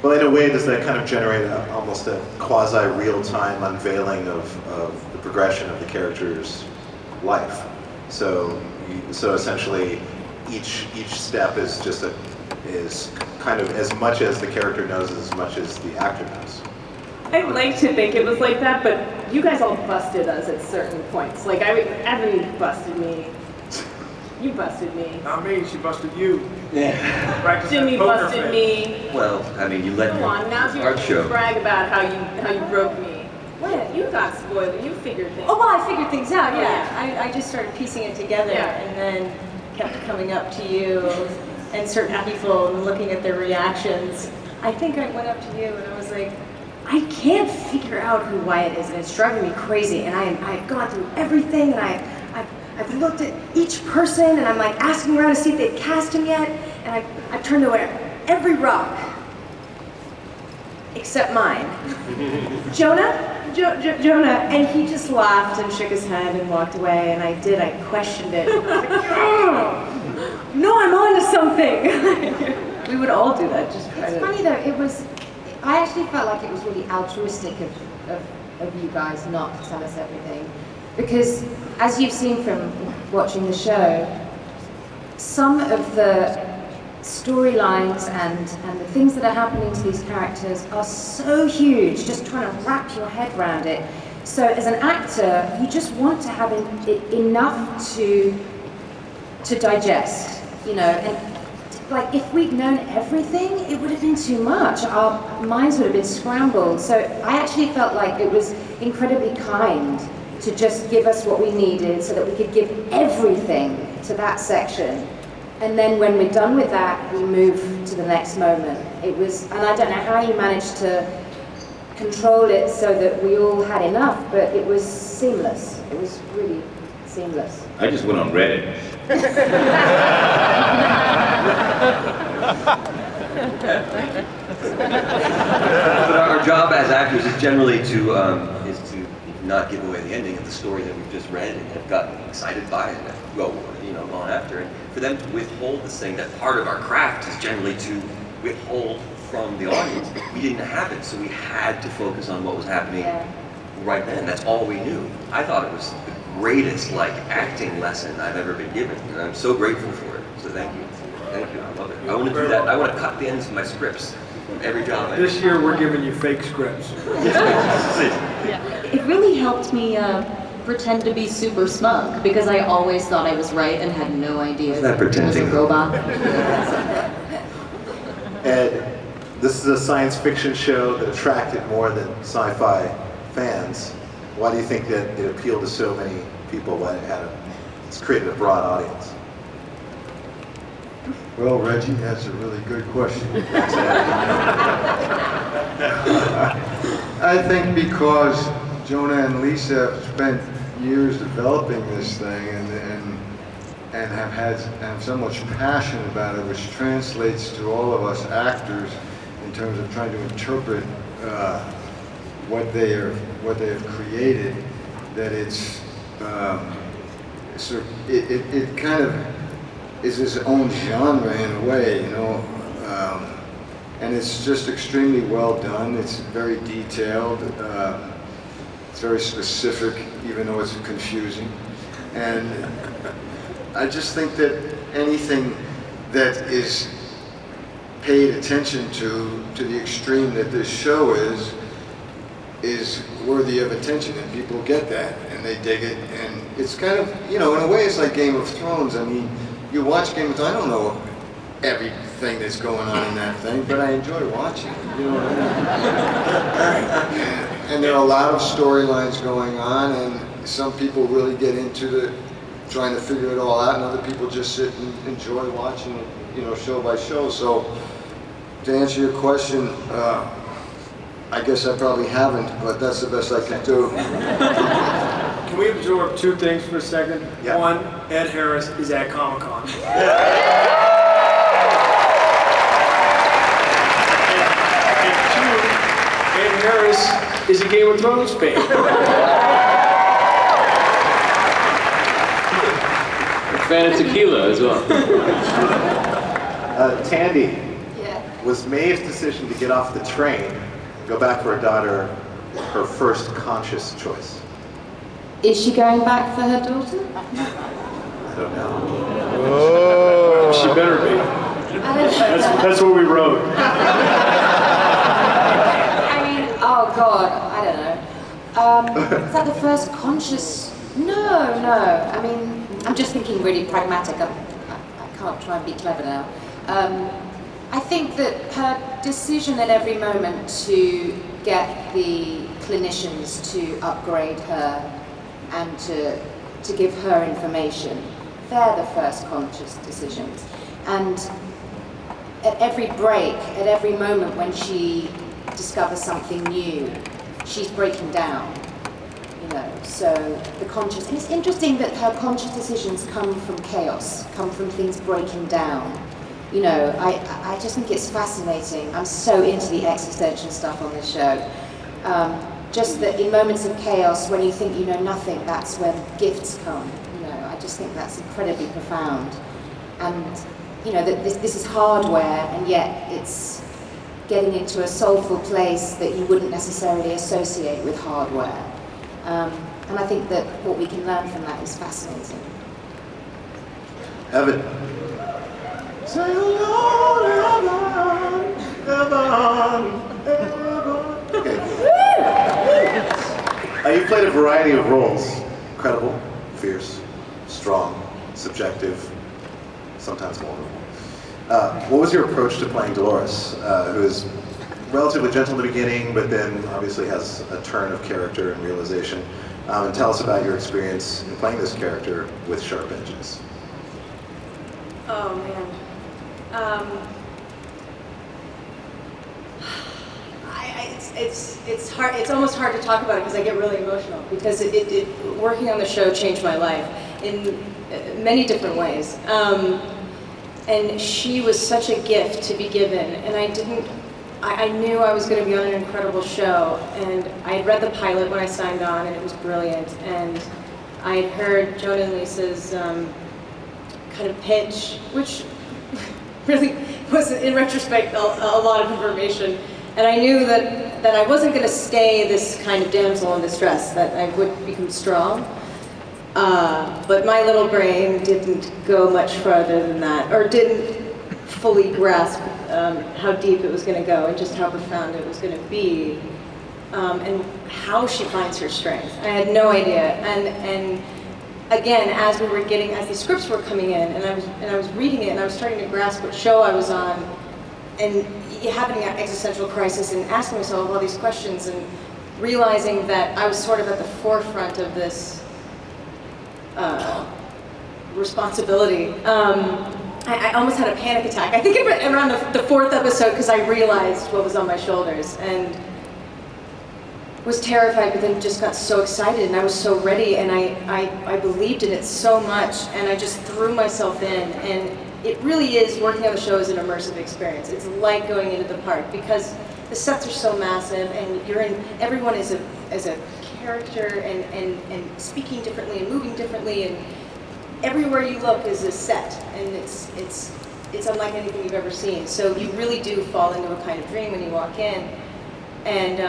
Well, in a way, does that kind of generate almost a quasi-real-time unveiling of the progression of the character's life? So essentially, each step is is kind of as much as the character knows as much as the actor knows. I'd like to think it was like that, but you guys all busted us at certain points. Like, Evan busted me. You busted me. Not me, she busted you. Yeah. Jimmy busted me. Well, I mean, you let Come your on, now's your art chance show. to brag about how you broke me. What? You got spoiled. You figured things. Oh, well, I figured things out, Oh, yeah. I just started piecing it together and then kept coming up to you and certain people and looking at their reactions. I think I went up to you and I was like, I can't figure out who Wyatt is, and it's driving me crazy. And I've gone through everything, and I've looked at each person, and I'm like asking around to see if they've cast him yet. And I've turned over every rock except mine. Jonah, and he just laughed and shook his head and walked away. And I questioned it. I was like, oh, no, I'm on to something. We would all do that. Just try It's to. funny though, I actually felt like it was really altruistic of you guys not to tell us everything. Because as you've seen from watching the show, some of the storylines and the things that are happening to these characters are so huge, just trying to wrap your head around it. So as an actor, you just want to have enough to digest, you know, and like if we'd known everything, it would have been too much. Our minds would have been scrambled. So I actually felt like it was incredibly kind to just give us what we needed so that we could give everything to that section. And then when we're done with that, we move to the next moment. It was, and I don't know how you managed to control it so that we all had enough, but it was seamless. It was really seamless. I just went on Reddit. But our job as actors is generally to not give away the ending of the story that we've just read and have gotten excited by it and gone after. And for them to withhold this thing, that part of our craft is generally to withhold from the audience. We didn't have it, so we had to focus on what was happening right then. That's all we knew. I thought it was the greatest acting lesson I've ever been given, and I'm so grateful for it. So thank you. Thank you. I love it. I want to do that. I want to cut the ends of my scripts from every job I do. This year we're giving you fake scripts. It really helped me pretend to be super smug because I always thought I was right and had no idea that I was a pretending? robot. Ed, this is a science fiction show that attracted more than sci-fi fans. Why do you think that it appealed to so many people? Why it's created a broad audience? Well, Reggie, that's a really good question. I think because Jonah and Lisa have spent years developing this thing and have so much passion about it, which translates to all of us actors in terms of trying to interpret what they have created. That it's it kind of is its own genre in a way, you know, and it's just extremely well done. It's very detailed. It's very specific, even though it's confusing. And I just think that anything that is paid attention to the extreme that this show is worthy of attention, and people get that, and they dig it. And it's kind of, you know, in a way it's like Game of Thrones. I mean, you watch Game of Thrones, I don't know everything that's going on in that thing, but I enjoy watching it, you know what I mean? And there are a lot of storylines going on, and some people really get into trying to figure it all out, and other people just sit and enjoy watching it, you know, show by show. So to answer your question, I guess I probably haven't, but that's the best I can do. Can we absorb two things for a second? Yeah. One, Ed Harris is at Comic-Con. And two, Ed Harris is a Game of Thrones fan. A fan of tequila as well. Tandy. Yeah, Was Maeve's decision to get off the train and go back for her daughter her first conscious choice? Is she going back for her daughter? I don't know. She better be. I don't know. That's what we wrote. I mean, oh God, I don't know. Is that the first conscious? No. I mean, I'm just thinking really pragmatic. I can't try and be clever now. I think that her decision at every moment to get the clinicians to upgrade her and to give her information, they're the first conscious decisions. And at every break, at every moment when she discovers something new, she's breaking down, you know. So the conscious, and it's interesting that her conscious decisions come from chaos, come from things breaking down. You know, I just think it's fascinating. I'm so into the existential stuff on this show. Just that in moments of chaos, when you think you know nothing, that's when gifts come. You know, I just think that's incredibly profound. And you know, that this is hardware, and yet it's getting into a soulful place that you wouldn't necessarily associate with hardware. And I think that what we can learn from that is fascinating. Evan. Say hello, Evan. Okay. You've played a variety of roles. Incredible, fierce, strong, subjective, sometimes vulnerable. What was your approach to playing Delores, who is relatively gentle in the beginning, but then obviously has a turn of character and realization? And tell us about your experience in playing this character with sharp edges. Oh man. It's hard. It's almost hard to talk about it because I get really emotional because it working on the show changed my life in many different ways. And she was such a gift to be given, and I knew I was going to be on an incredible show, and I had read the pilot when I signed on, and it was brilliant, and I had heard Jonah and Lisa's kind of pitch, which really was, in retrospect, a lot of information, and I knew that I wasn't going to stay this kind of damsel in distress, that I would become strong. But my little brain didn't go much further than that, or didn't fully grasp how deep it was going to go and just how profound it was going to be, and how she finds her strength. I had no idea. And again, as the scripts were coming in, and I was reading it, and I was starting to grasp what show I was on, and having an existential crisis, and asking myself all these questions, and realizing that I was sort of at the forefront of this responsibility. I almost had a panic attack. I think around the fourth episode, because I realized what was on my shoulders and was terrified, but then just got so excited, and I was so ready, and I believed in it so much, and I just threw myself in. And it really is, working on the show is an immersive experience. It's like going into the park because the sets are so massive, and everyone is a character and speaking differently and moving differently, and everywhere you look is a set, and it's unlike anything you've ever seen. So you really do fall into a kind of dream when you walk in, and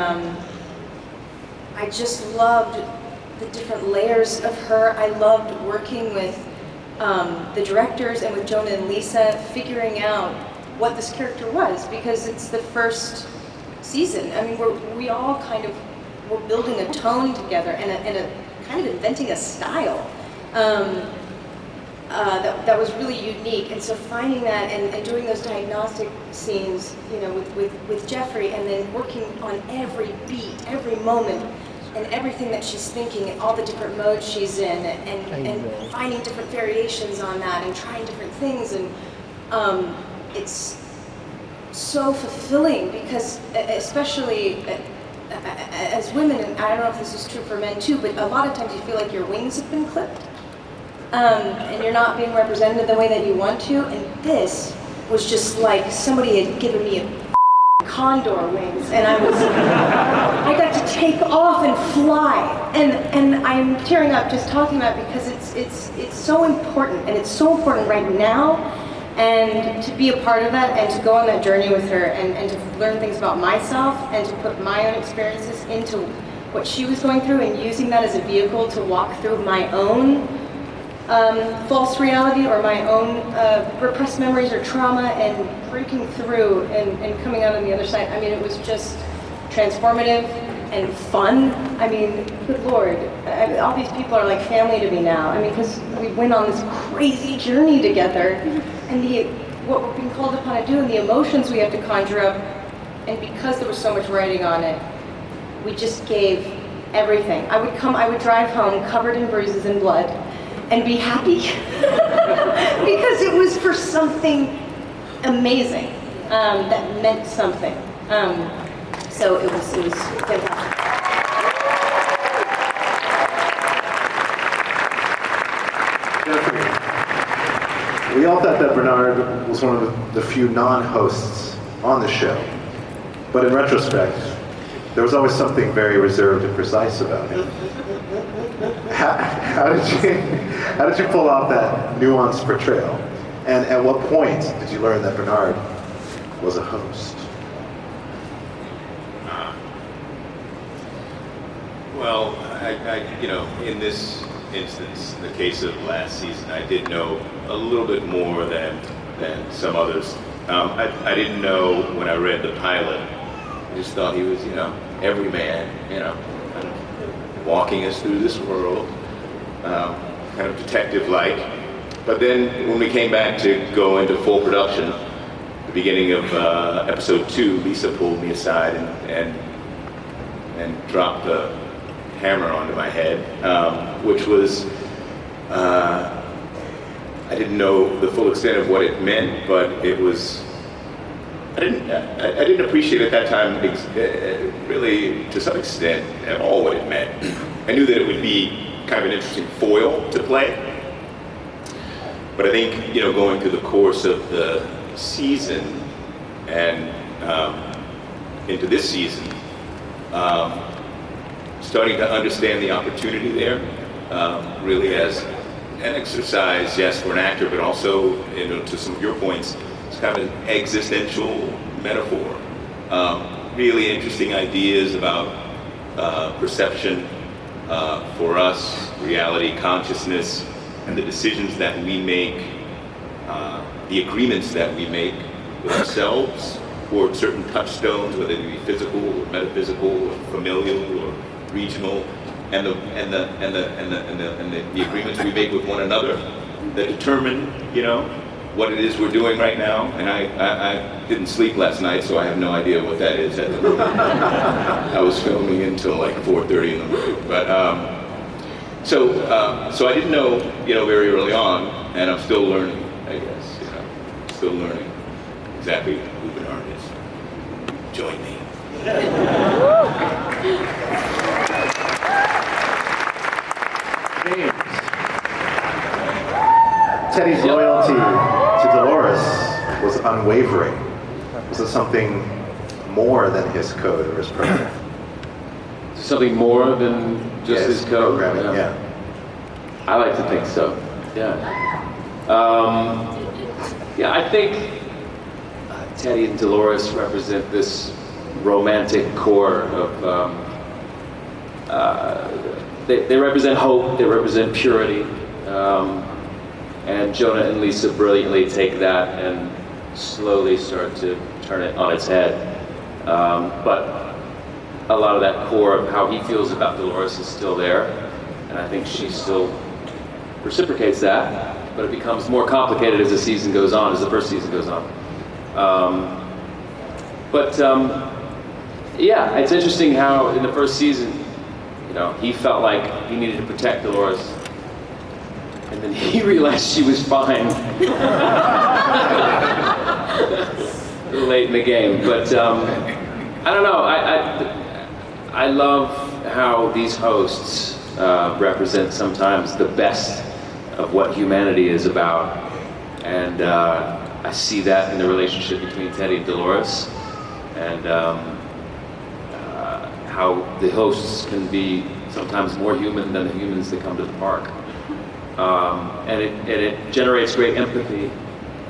I just loved the different layers of her. I loved working with the directors and with Jonah and Lisa, figuring out what this character was, because it's the first season. I mean, we all kind of were building a tone together and a kind of inventing a style that was really unique. And so finding that and doing those diagnostic scenes, you know, with Jeffrey, and then working on every beat, every moment, and everything that she's thinking, and all the different modes she's in, and finding different variations on that, and trying different things, and it's so fulfilling because, especially as women, and I don't know if this is true for men too, but a lot of times you feel like your wings have been clipped, and you're not being represented the way that you want to, and this was just like somebody had given me a condor wings, and I got to take off and fly, and I'm tearing up just talking about it because it's so important, and it's so important right now, And to be a part of that and to go on that journey with her and to learn things about myself and to put my own experiences into what she was going through and using that as a vehicle to walk through my own false reality or my own repressed memories or trauma and breaking through and coming out on the other side. I mean, it was just transformative and fun. I mean, good Lord, all these people are like family to me now. I mean, because we went on this crazy journey together, and what we're being called upon to do, and the emotions we have to conjure up, and because there was so much writing on it, we just gave everything. I would drive home covered in bruises and blood, and be happy because it was for something amazing that meant something. So it was fantastic. We all thought that Bernard was one of the few non-hosts on the show, but in retrospect, there was always something very reserved and precise about him. How did you pull off that nuanced portrayal? And at what point did you learn that Bernard was a host? Well, I in this instance, the case of last season, I did know a little bit more than some others. I didn't know when I read the pilot. I just thought he was, every man, kind of walking us through this world, kind of detective-like. But then when we came back to go into full production, the beginning of episode 2, Lisa pulled me aside and dropped the hammer onto my head, which was, I didn't know the full extent of what it meant, but it was, I didn't appreciate at that time really to some extent at all what it meant. I knew that it would be kind of an interesting foil to play, but I think, going through the course of the season and into this season, starting to understand the opportunity there, really as an exercise, yes, for an actor, but also, to some of your points, it's kind of an existential metaphor. Really interesting ideas about perception for us, reality, consciousness, and the decisions that we make, the agreements that we make with ourselves for certain touchstones, whether they be physical or metaphysical or familial or regional, and the agreements we make with one another that determine, what it is we're doing right now. And I didn't sleep last night, so I have no idea what that is at the moment. I was filming until like 4:30 in the morning. But so I didn't know, very early on, and I'm still learning, I guess. Still learning exactly who Bernard is. Join me. James. Teddy's loyalty to Delores was unwavering. Was it something more than his code or his program? Something more than just his code. Programming, yeah. I like to think so. Yeah. I think Teddy and Delores represent this romantic core of. They represent hope. They represent purity. And Jonah and Lisa brilliantly take that and slowly start to turn it on its head. But a lot of that core of how he feels about Delores is still there, and I think she still reciprocates that, but it becomes more complicated as the season goes on, as the first season goes on. It's interesting how in the first season, he felt like he needed to protect Delores, and then he realized she was fine. A little late in the game, but I don't know. I love how these hosts represent sometimes the best of what humanity is about, and I see that in the relationship between Teddy and Delores, and how the hosts can be sometimes more human than the humans that come to the park. And it generates great empathy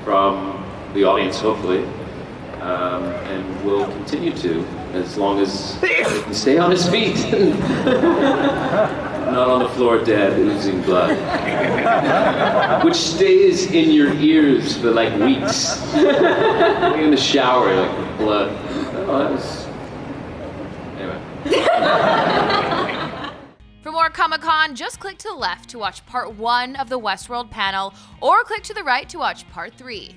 from the audience, hopefully, and will continue to, as long as he can stay on his feet. Not on the floor dead, oozing blood. Which stays in your ears for like weeks. Like in the shower, like blood. Oh, that was... Anyway. For more Comic-Con, just click to the left to watch part 1 of the Westworld panel, or click to the right to watch part 3.